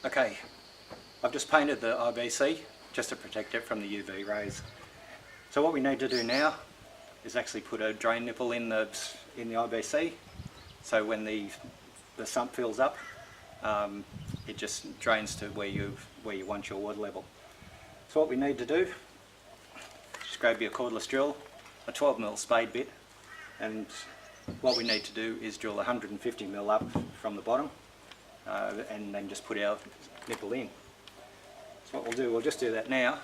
Okay, I've just painted the IBC just to protect it from the UV rays. So what we need to do now is actually put a drain nipple in the IBC, so when the sump fills up, it just drains to where you want your water level. So what we need to do, just grab your cordless drill, a 12mm spade bit, and what we need to do is drill 150mm up from the bottom, and then just put our nipple in. So what we'll do, we'll just do that now.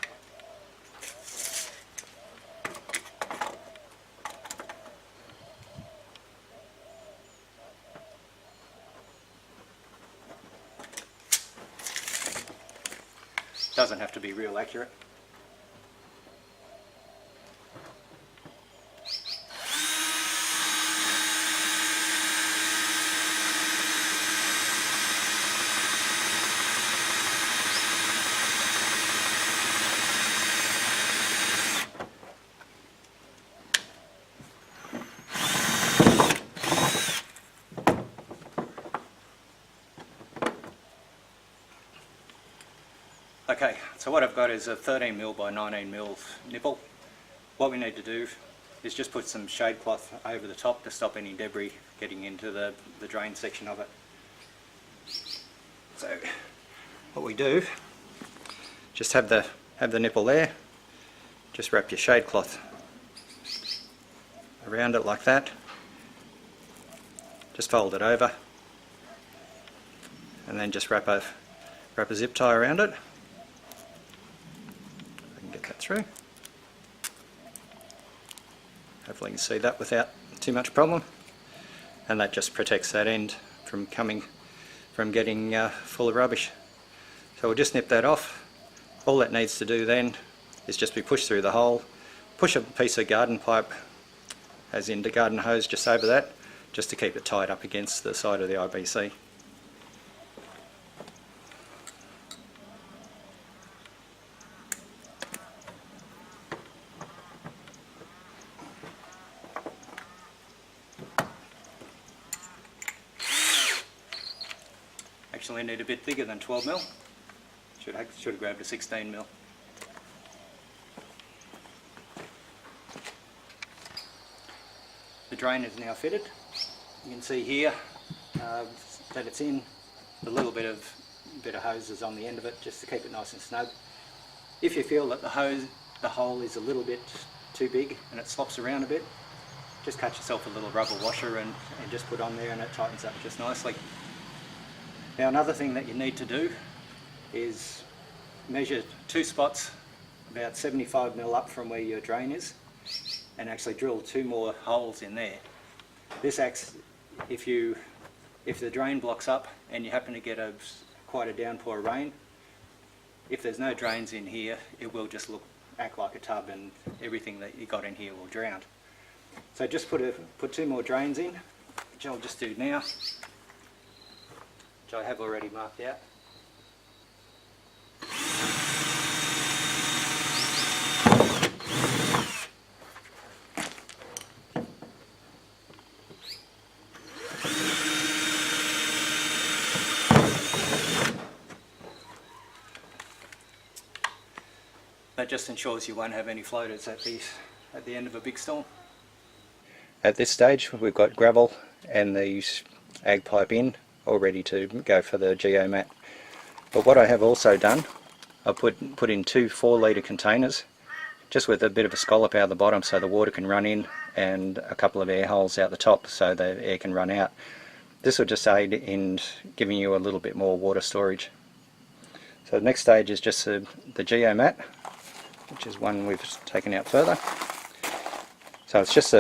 Doesn't have to be real accurate. Okay, so what I've got is a 13mm by 19mm nipple. What we need to do is just put some shade cloth over the top to stop any debris getting into the drain section of it. So what we do, just have the nipple there, just wrap your shade cloth around it like that, just fold it over, and then just wrap a zip tie around it. Through. Hopefully you can see that without too much problem, and that just protects that end from getting full of rubbish. So we'll just nip that off. All that needs to do then is just be pushed through the hole, push a piece of garden pipe, as in the garden hose, just over that, just to keep it tied up against the side of the IBC. Actually need a bit bigger than 12mm. Should have grabbed a 16mm. The drain is now fitted. You can see here that it's in. The little bit of hose is on the end of it just to keep it nice and snug. If you feel that the hole is a little bit too big and it slops around a bit, just cut yourself a little rubber washer and just put on there, and it tightens up just nicely. Now another thing that you need to do is measure two spots about 75mm up from where your drain is, and actually drill two more holes in there. This acts, if the drain blocks up and you happen to get quite a downpour of rain, if there's no drains in here, it will just act like a tub, and everything that you got in here will drown. So just put two more drains in, which I'll just do now, which I have already marked out. That just ensures you won't have any floaters at the end of a big storm. At this stage we've got gravel and the ag pipe in, all ready to go for the geomat. But what I have also done, I put in two 4-litre containers, just with a bit of a scallop out the bottom so the water can run in, and a couple of air holes out the top so the air can run out. This will just aid in giving you a little bit more water storage. So the next stage is just the geomat, which is one we've taken out further. So it's just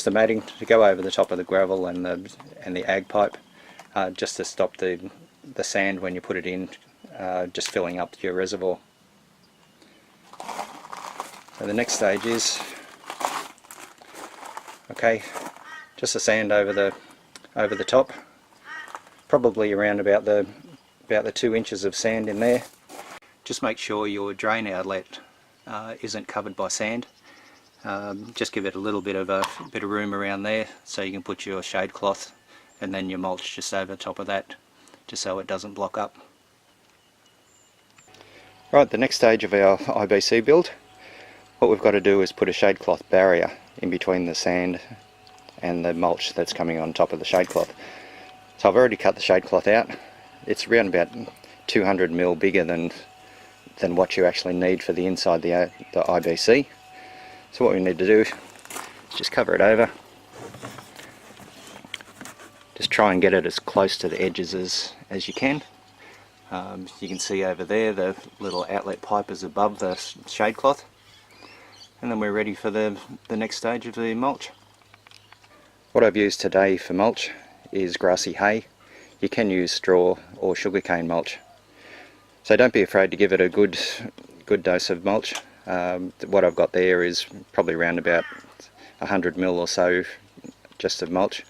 a matting to go over the top of the gravel and the ag pipe, just to stop the sand when you put it in just filling up your reservoir. So the next stage is, okay, just the sand over the top, probably around about the 2 inches of sand in there. Just make sure your drain outlet isn't covered by sand. Just give it a little bit of room around there so you can put your shade cloth and then your mulch just over top of that, just so it doesn't block up. Right, the next stage of our IBC build, what we've got to do is put a shade cloth barrier in between the sand and the mulch that's coming on top of the shade cloth. So I've already cut the shade cloth out. It's around about 200 mil bigger than what you actually need for the inside the IBC. So what we need to do is just cover it over. Just try and get it as close to the edges as you can. You can see over there the little outlet pipe is above the shade cloth, and then we're ready for the next stage of the mulch. What I've used today for mulch is grassy hay. You can use straw or sugarcane mulch, so don't be afraid to give it a good dose of mulch. What I've got there is probably around about 100 mil or so just of mulch.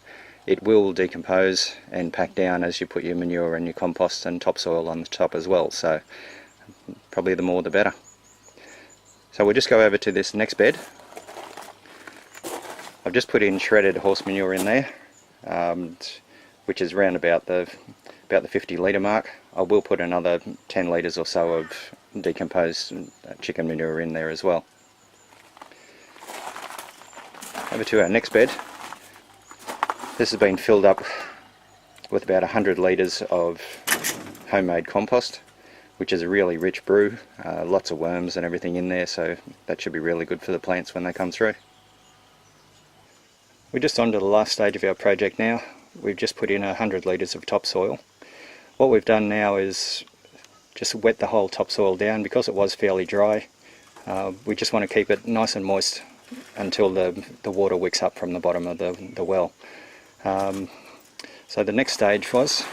It will decompose and pack down as you put your manure and your compost and topsoil on the top as well, so probably the more the better. So we'll just go over to this next bed. I've just put in shredded horse manure in there, which is around about the 50 litre mark. I will put another 10 litres or so of decomposed chicken manure in there as well. Over to our next bed. This has been filled up with about 100 litres of homemade compost, which is a really rich brew, lots of worms and everything in there, so that should be really good for the plants when they come through. We're just on to the last stage of our project now. We've just put in 100 litres of topsoil. What we've done now is just wet the whole topsoil down because it was fairly dry. We just want to keep it nice and moist until the water wicks up from the bottom of the well. So the next stage was,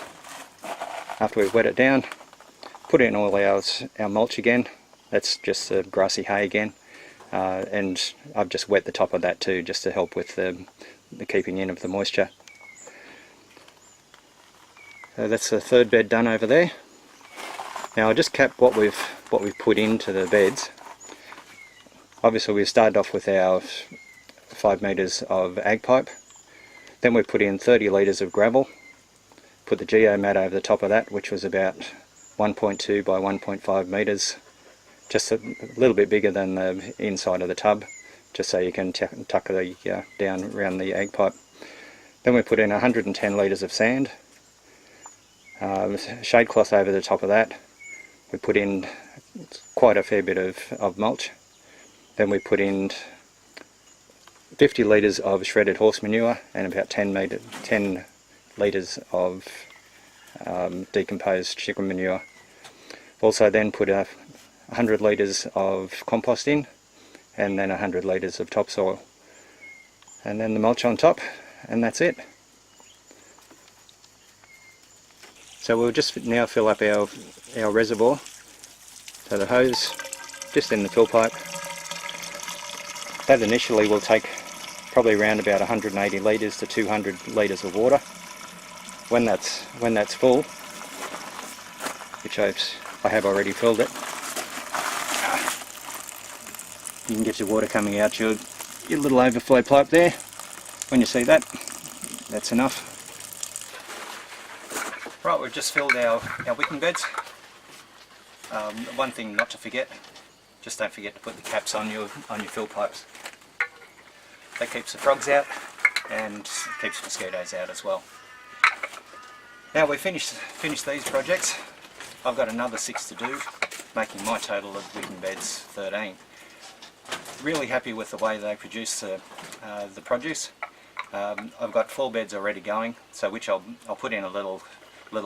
after we've wet it down, put in all our mulch again. That's just the grassy hay again, and I've just wet the top of that too, just to help with the keeping in of the moisture. So that's the third bed done over there. Now I just capped what we've put into the beds. Obviously we've started off with our 5 metres of ag pipe. Then we put in 30 litres of gravel, put the geomat over the top of that, which was about 1.2 by 1.5 metres, just a little bit bigger than the inside of the tub, just so you can tuck the down around the ag pipe. Then we put in 110 litres of sand, shade cloth over the top of that. We put in quite a fair bit of mulch. Then we put in 50 litres of shredded horse manure and about 10 litres of decomposed chicken manure. Also then put 100 litres of compost in, and then 100 litres of topsoil. And then the mulch on top, and that's it. So we'll just now fill up our reservoir. So the hose just in the fill pipe. That initially will take probably around about 180 litres to 200 litres of water. When that's full, which I have already filled it, you can get your water coming out your little overflow pipe there. When you see that, that's enough. Right, we've just filled our wicking beds. One thing not to forget, just don't forget to put the caps on your fill pipes. That keeps the frogs out and keeps mosquitoes out as well. Now we've finished these projects. I've got another 6 to do, making my total of wicking beds 13. Really happy with the way they produce the produce. I've got 4 beds already going, so which I'll put in a little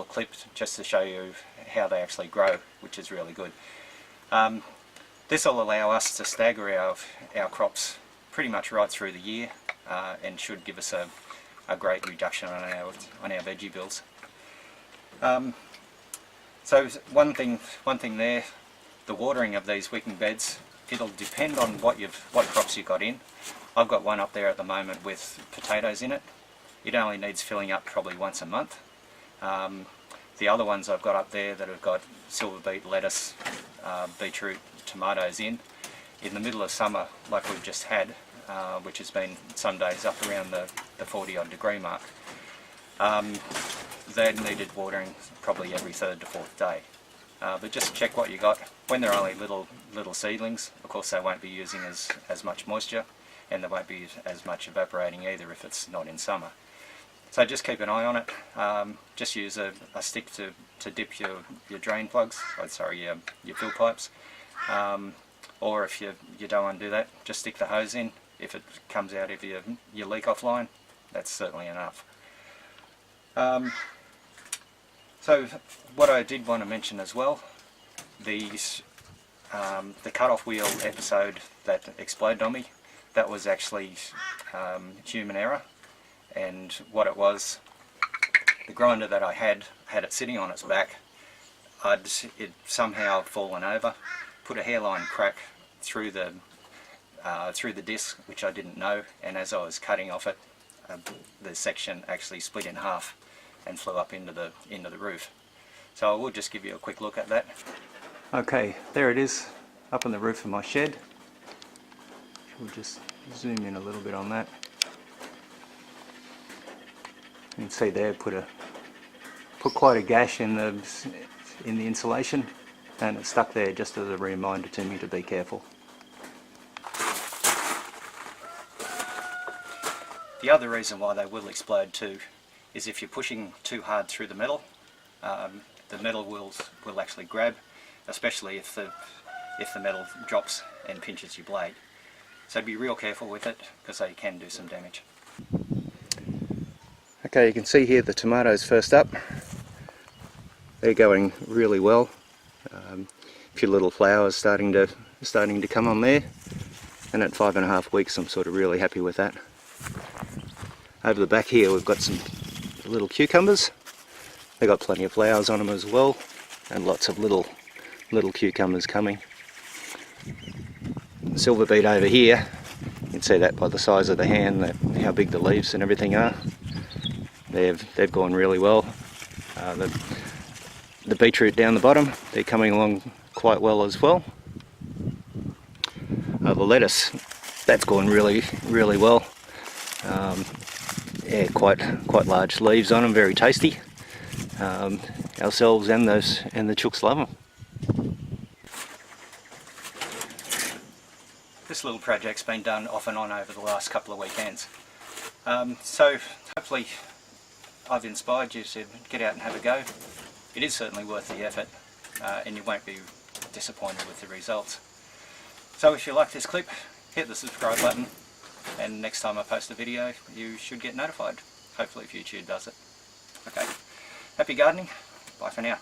clip just to show you how they actually grow, which is really good. This will allow us to stagger our crops pretty much right through the year, and should give us a great reduction on our veggie bills. So one thing there, the watering of these wicking beds, it'll depend on what crops you've got in. I've got one up there at the moment with potatoes in it. It only needs filling up probably once a month. The other ones I've got up there that have got silver beet, lettuce, beetroot, tomatoes in the middle of summer like we've just had, which has been some days up around the 40 odd degree mark. They needed watering probably every 3rd to 4th day. but just check what you got. When they're only little seedlings, of course they won't be using as much moisture, and there won't be as much evaporating either if it's not in summer. So just keep an eye on it. Just use a stick to dip your drain plugs, your fill pipes. Or if you don't want to do that, just stick the hose in. If it comes out of your leak off line, that's certainly enough. So what I did want to mention as well, the cut-off wheel episode that exploded on me, that was actually human error. And what it was, the grinder that I had it sitting on its back. It somehow fallen over, put a hairline crack through the disc, which I didn't know, and as I was cutting off it, the section actually split in half and flew up into the roof. So I will just give you a quick look at that. Okay, there it is, up on the roof of my shed. We'll just zoom in a little bit on that. You can see there, put quite a gash in the insulation, and it's stuck there just as a reminder to me to be careful. The other reason why they will explode too is if you're pushing too hard through the metal will actually grab, especially if the metal drops and pinches your blade. So be real careful with it, because they can do some damage. Okay, you can see here the tomatoes first up. They're going really well. A few little flowers starting to come on there, and at 5.5 weeks I'm sort of really happy with that. Over the back here we've got some little cucumbers. They've got plenty of flowers on them as well, and lots of little cucumbers coming. The silver beet over here, you can see that by the size of the hand, how big the leaves and everything are. They've gone really well. The beetroot down the bottom, they're coming along quite well as well. The lettuce, that's gone really well. Yeah, quite large leaves on them, very tasty. Ourselves and the chooks love them. This little project's been done off and on over the last couple of weekends. So hopefully I've inspired you to get out and have a go. It is certainly worth the effort, and you won't be disappointed with the results. So if you like this clip, hit the subscribe button, and next time I post a video you should get notified, hopefully if YouTube does it. Okay, happy gardening, bye for now.